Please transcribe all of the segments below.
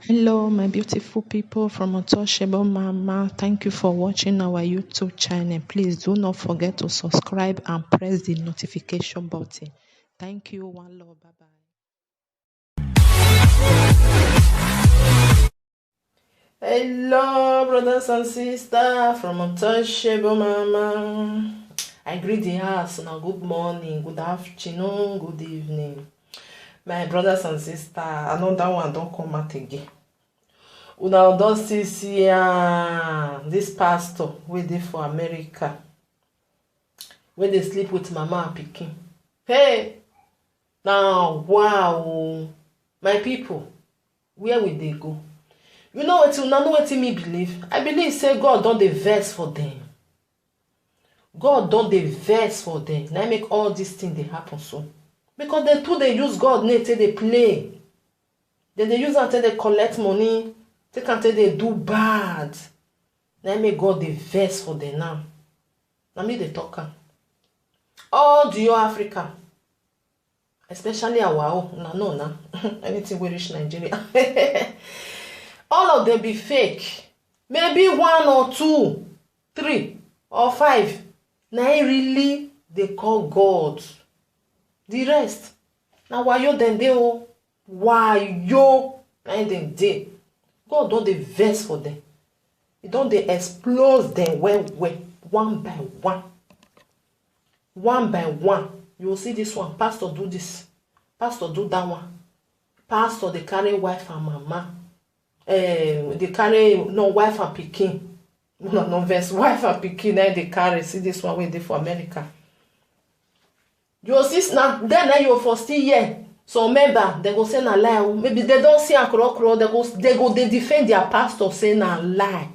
Hello, my beautiful people from Untouchable Mama. Thank you for watching our YouTube channel. Please do not forget to subscribe and press the notification button. Thank you. One love. Bye bye. Hello, brothers and sisters from Untouchable Mama. I greet the house now. Good morning, good afternoon, good evening. My brothers and sisters, another one don't come out again. Una don still see this pastor wey dey for America wey dey sleep with mama and pikin. Hey, now wow, my people, where we dey go? You know wetin una know wetin me believe? I believe say God don dey vex for them. God don dey vex for them. Na make all these things dey happen so. Because dem too dey use God name take dey play. Dem dey use am take dey collect money. They can't say they do bad. Let me God the verse for them now. Let me the talker. All the Africa, especially our own, no, anything we reach Nigeria. All of them be fake. Maybe 1 or 2, 3 or 5. Now really they call God. The rest. Now why you then they oh why yo and then they. God don't dey vex for them. He don't dey explode them one by one. One by one. You will see this one. Pastor do this. Pastor do that one. Pastor they carry wife and mama. They carry no wife and pikin. No verse wife and pikin. Then they carry. See this one where they for America. You will see now. Then you will for still here. So member, they go say na lie. Maybe they don't see a crow. They defend their pastor say na lie.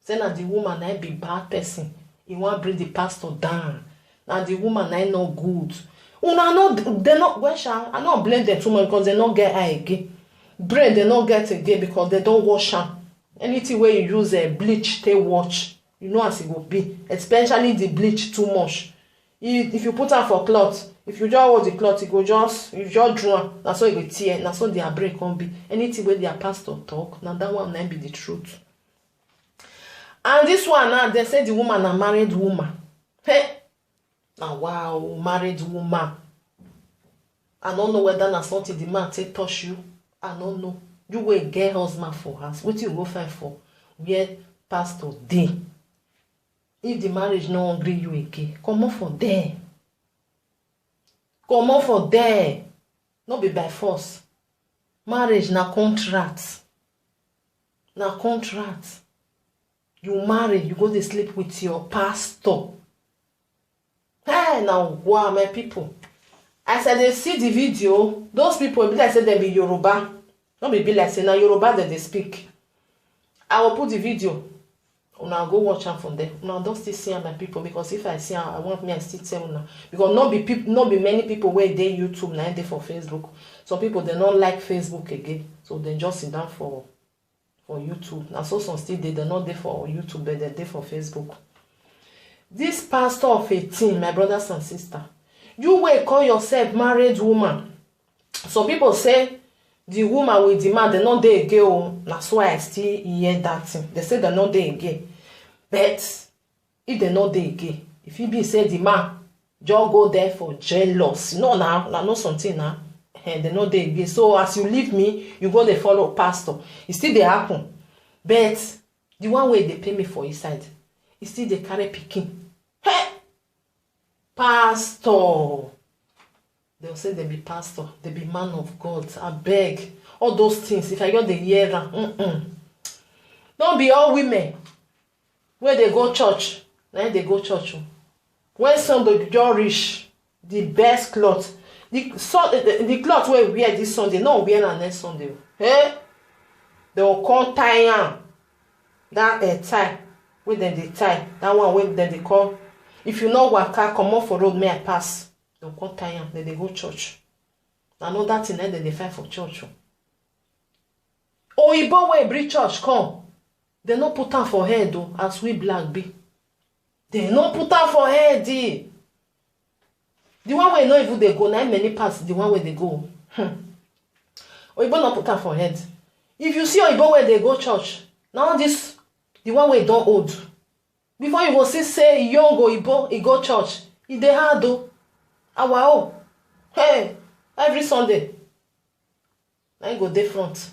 Say na the woman na be bad person. He want bring the pastor down. Now the woman na no good. Una no they not well. I not blame them too much because they not get eye again. Brain they not get again because they don't wash am. Anything where you use a bleach, they watch. You know as it will be. Especially the bleach too much. If you put am for cloth. If you just hold the cloth, you just draw. That's how it will tear. That's how their break can be. Anything where their pastor talk, now that one might be the truth. And this one now, they say the woman a married woman. Hey, now wow, married woman. I don't know whether that's something the man take touch you. I don't know. You will get husband for us. What you go find for? Where pastor dey. If the marriage no agree you again, come on for there. Come on for there. Not be by force. Marriage na contract. Na contract. You marry, you go to sleep with your pastor. Hey, now wow, my people. As I dey see the video, those people be like say they be Yoruba. Not be like say na Yoruba that they speak. I will put the video. Una go watch am from there. Una don't still see am, my people, because if I see am, I want me I still tell una. Because not be many people where they YouTube now they for Facebook. Some people they don't like Facebook again, so they just sit down for YouTube. Now so some still they not there for YouTube, but they there for Facebook. This pastor of 18, my brothers and sisters, you will call yourself married woman. Some people say the woman with the man, they not there again. That's why I still hear that thing. They say they're not there again. But if they're not there again, if he be say the man just go there for jealous, no now, not something now, and they're not there again. So as you leave me, you go there follow pastor. It still they happen. But the one way they pay me for his side, it still they carry picking. Hey, pastor. They'll say they be pastor, they be man of God. I beg. All those things. If I got the year, don't be all women. Where they go church. Now they go church. When Sunday just reach, the best cloth. The cloth where we wear this Sunday, not wear on next Sunday. Hey? They will call tie. That tie. Where then they tie. That one where then they call. If you know what car come off for road, may I pass. They'll call time, then they go church. I know that in then they fight for church. Oh, you born where bring church come. They not put on for head though, as we black be. They not put on for head. The one where not even they go, not many parts, the one where they go. Oh, you not put on for head. If you see oyibo wey dey go church, now this the one wey don old. Before you go see say young oyibo e go church, e dey hard o. Our own, hey, every Sunday, na go dey front.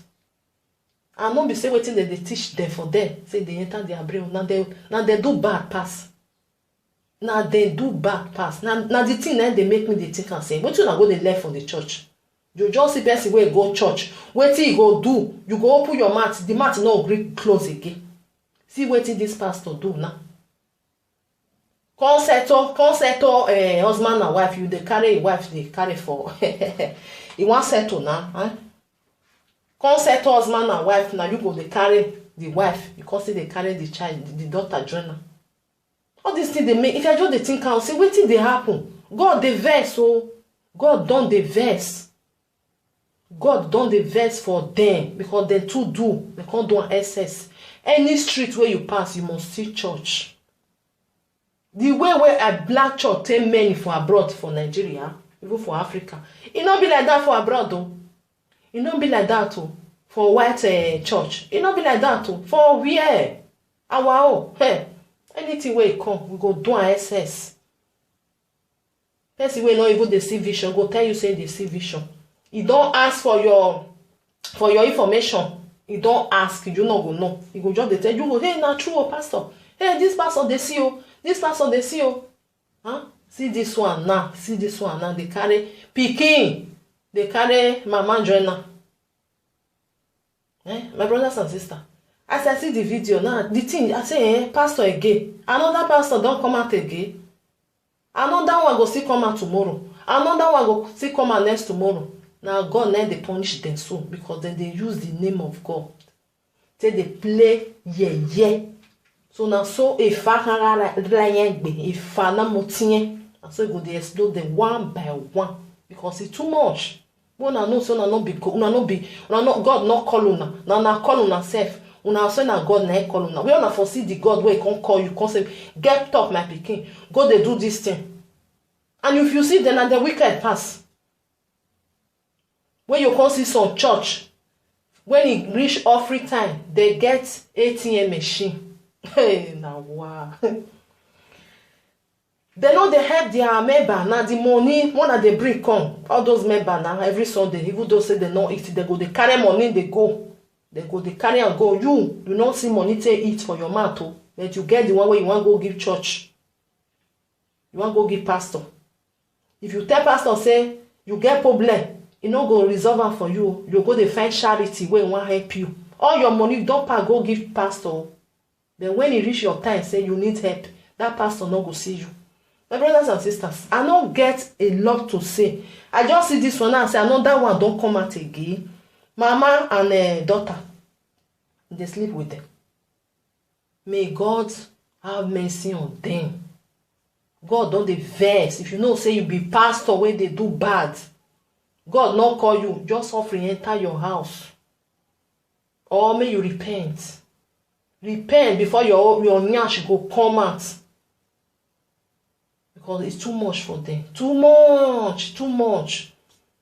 And no be say wetin dem dey teach dem for there, say dey enter their brain. Na dem do bad pass. Na dem do bad pass. Na the thing na dey make me dey think am say wetin una go dey learn for the church. You just see person wey go church, wetin e go do, you go open your mouth, the mouth no gree close again. See wetin this pastor do now. Come settle husband and wife. You dey carry a wife, dey carry for you wan settle now, huh? Come settle husband and wife. Now you go dey carry the wife because they carry the child, the daughter join am. All these things dey make, if I just dey think am, say wetin dey happen. God dey vex o. God don dey vex. God don dey vex for them because they too do. They can't do an excess. Any street where you pass, you must see church. The way where a black church take many for abroad, for Nigeria, even for Africa, it not be like that for abroad though. It not be like that too for white church. It not be like that too for where our own. Hey, anything where it come, we go do an excess. Person wey not even dey see vision go tell you say they see vision. He don't ask for your information. He don't ask, you not go know. He go just dey tell you, hey, na true, oh, pastor. Hey, this pastor they see you. This pastor they see you. Huh? See this one now. See this one now. They carry pikin. They carry mama joiner. My brothers and sisters. As I see the video now, the thing I say, pastor again. Another pastor don't come out again. Another one go still come out tomorrow. Another one go still come out next tomorrow. Now God let they punish them so because then they use the name of God. Say they play yeah. So now so if na motien, and so go they explode them one by one because it's too much. Una know so una no be God not call una. Na call una self. Una say na God na call una. We una foresee the God where he can call you, can say get up my pikin. Go they do this thing. And if you see them and the wicked pass. When you come see some church, when it reach offering time, they get ATM machine. Hey, now wow. They know they help their member. Now the money, one that they bring come. All those members now every Sunday, even though say they not eat, they go, they carry money, they go. They go, they carry and go. You not see money to eat for your mouth, oh, but you get the one where you want to go give church. You want to go give pastor. If you tell pastor, say, you get problem, you no go resolve am for you. You go dey find charity where want help you. All your money don't pack go give pastor. Then when it reach your time, say you need help, that pastor no go see you. My brothers and sisters, I don't get a lot to say. I just see this one and say another one don't come out again. Mama and daughter, they sleep with them. May God have mercy on them. God don't dey vex. If you know say you be pastor when they do bad, God not call you, just offering enter your house. Or may you repent. Repent before your nyash go come out. Because it's too much for them. Too much.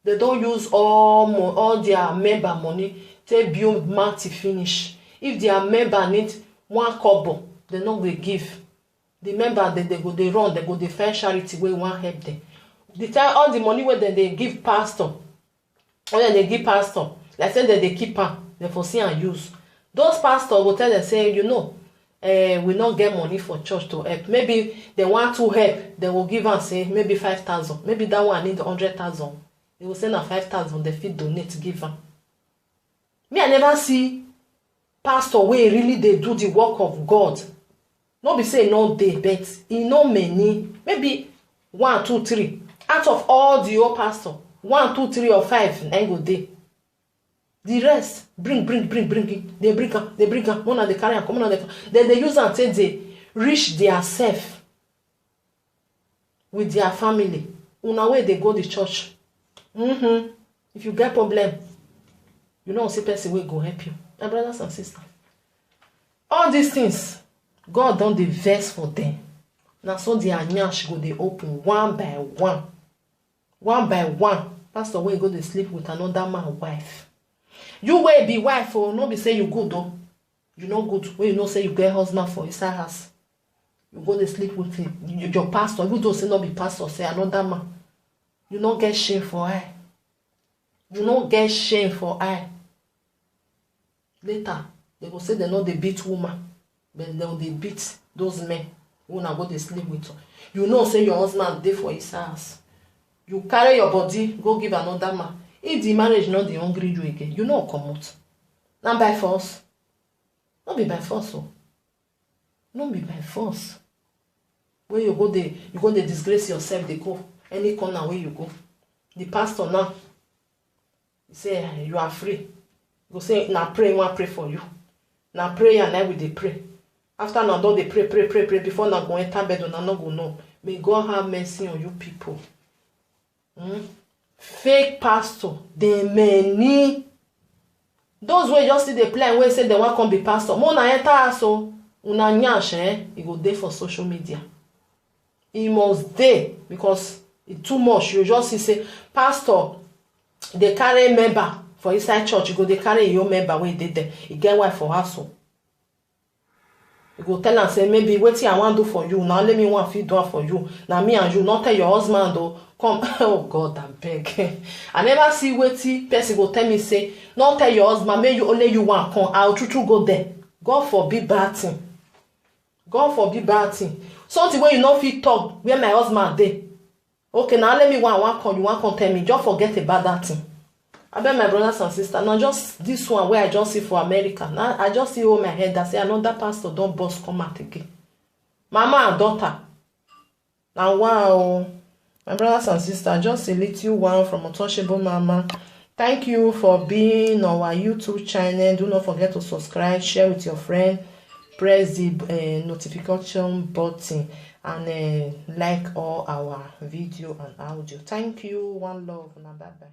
They don't use all their member money to build marty finish. If their member need one kobo, they not will give. The member they go they run, they go they find charity where one help them. The time all the money where they give pastor, or then they give pastor, like say that they keep am, they foresee and use. Those pastors will tell them say, you know, we not get money for church to help. Maybe they want to help, they will give and say maybe 5,000. Maybe that one need 100,000. They will send a 5,000. They fit donate to give them. Me, I never see pastor where really they do the work of God. Not be say no day, but he know many. Maybe 1, 2, 3. Out of all the old pastor, 1, 2, 3 or 5 na go dey. The rest bring. They bring am. One they carry am come on. Then they use am till they reach their self with their family. Una way they go the church. If you get problem, you know see person will go help you. My brothers and sisters, all these things, God don't dey vex for them. Now so their nyash go they open one by one. One by one. Pastor will go to sleep with another man's wife. You wey be wife o, no be say you good o. You no good wey you know say you get husband for inside house. You go dey sleep with him, your pastor, even though say no be pastor, say another man. You no get shame for eye. You no get shame for eye. Later, they go say they no dey beat woman, but they dey beat those men who na go dey sleep with. You know say your husband dey for his house. You carry your body go give another man. If the marriage no dey hungry you again, you no comot. Na by force. No be by force o. No be by force. When you go dey disgrace yourself, dey go any corner where you go. The pastor now, he say you are free. Go say na pray, wan pray for you. Na prayer na we dey pray. After na don dey pray before na go enter bed, una no go know. May God have mercy on you people. Fake pastor, dey many. Those wey just see the plan wey say they wan come be pastor, mo na enter house o. Una nyash e go dey for social media. E must dey because e too much. You just see say pastor dey carry member for inside church, you go dey carry your member wey dey there. E get wife for house o. You go tell am say maybe wetin I wan do for you, na only me wan fit do am for you. Na me and you, not tell your husband o. Come, oh God, abeg. I never see wetin person go tell me say, not tell your husband, make you only you wan come. I will true go there. God forbid bad thing. God forbid bad thing. Something wey you no fit talk where my husband dey. Okay, now let me wan come, you wan come tell me. Just forget about that thing. Abeg my brothers and sisters, now just this one where I just see for America. Now I just see hold my head that say another pastor don burst come out again. Mama and daughter. Now wow. My brothers and sisters, just a little one from Untouchable Mama. Thank you for being on our YouTube channel. Do not forget to subscribe, share with your friend, press the notification button, and like all our video and audio. Thank you. One love. Bye bye.